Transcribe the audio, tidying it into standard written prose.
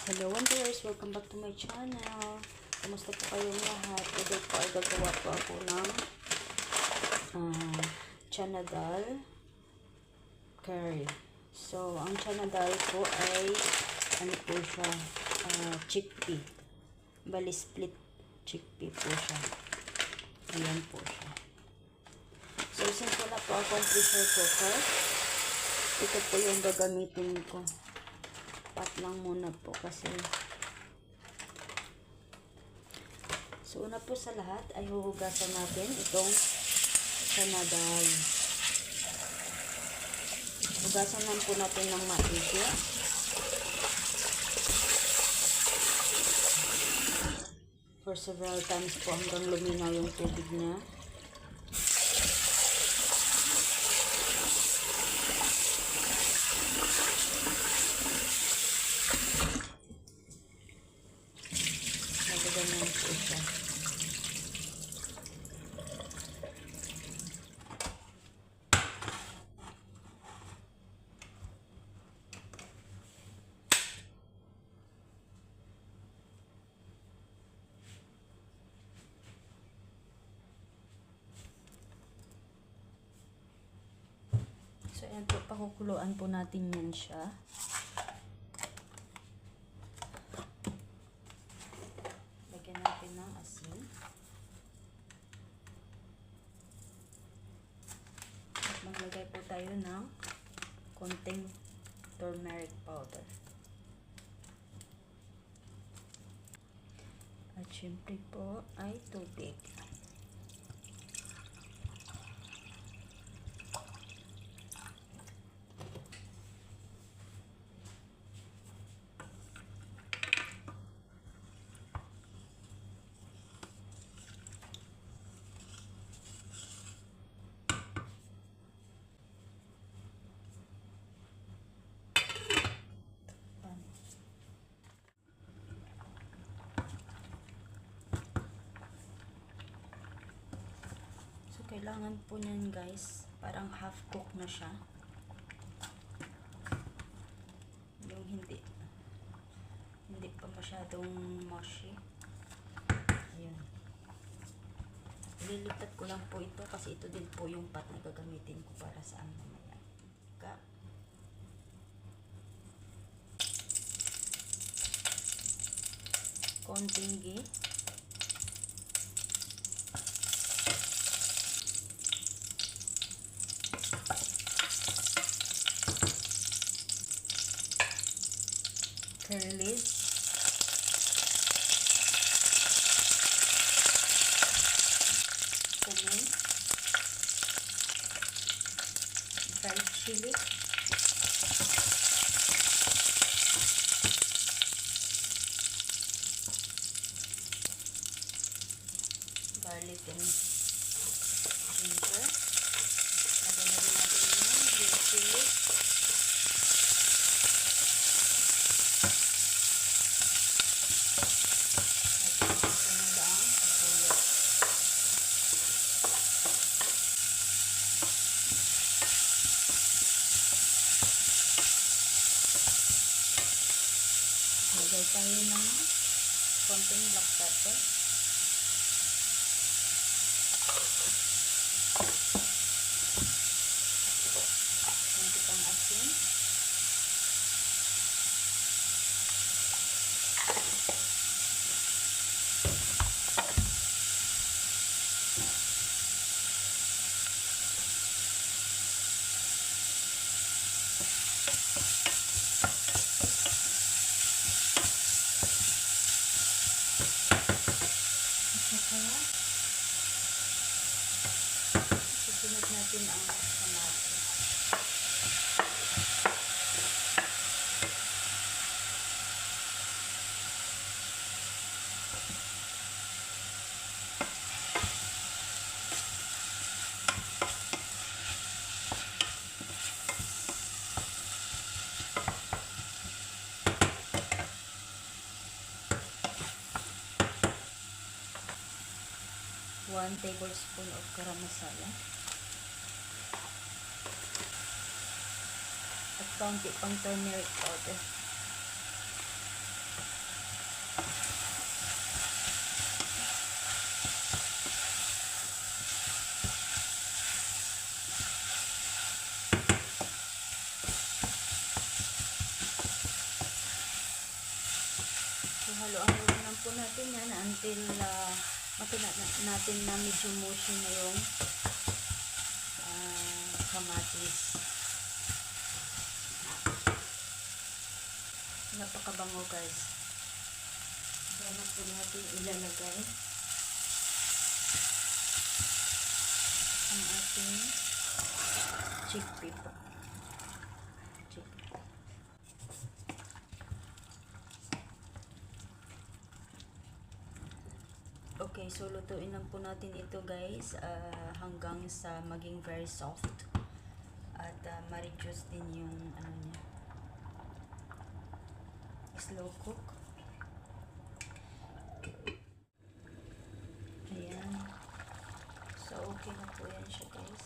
Hello Wanderers! Welcome back to my channel. Kamusta po kayong lahat? Today po ay gagawa po ako ng chana dal curry. So, ang chana dal po ay ano po siya? Chickpea. Bali split chickpea po siya. Ayan po siya. So, since wala po akong pressure cooker, ito po yung gagamitin ko. Pat lang muna po kasi. So, una po sa lahat ay huhugasan natin itong chana dal. Hugasan lang po natin ng maigi. For several times po hanggang luminaw yung tubig niya. Ganyan po siya. So, ayan po, pakukuluan po natin yan siya. Lagyan natin ng asin. At maglagay po tayo ng konting turmeric powder. At syempre po ay tubig. Kailangan po niyan guys, parang half cook na siya. Yung hindi pa masyadong mushy. Ayan. Lilipat ko lang po ito kasi ito din po yung pat na gagamitin ko para sa mamaya. Konting ghee. Curry leaves, cumin, dried chili, garlic and ginger. Lagyan na din natin yung green chili. Lagay tayo ng konting black pepper. Konti pang asin. Susunod natin ang kamatis. One tablespoon of garam masala. At kaunti pang turmeric powder. halo-halo lang po natin yan until makita natin na medyo mushy na yung kamatis. Napakabango guys. Diyan na po natin ilalagay ang ating chickpea po. Okay, so lutuin lang po natin ito guys hanggang sa maging very soft at ma-reduce din yung ano niya, slow cook. Ayan, so okay na po yan siya guys.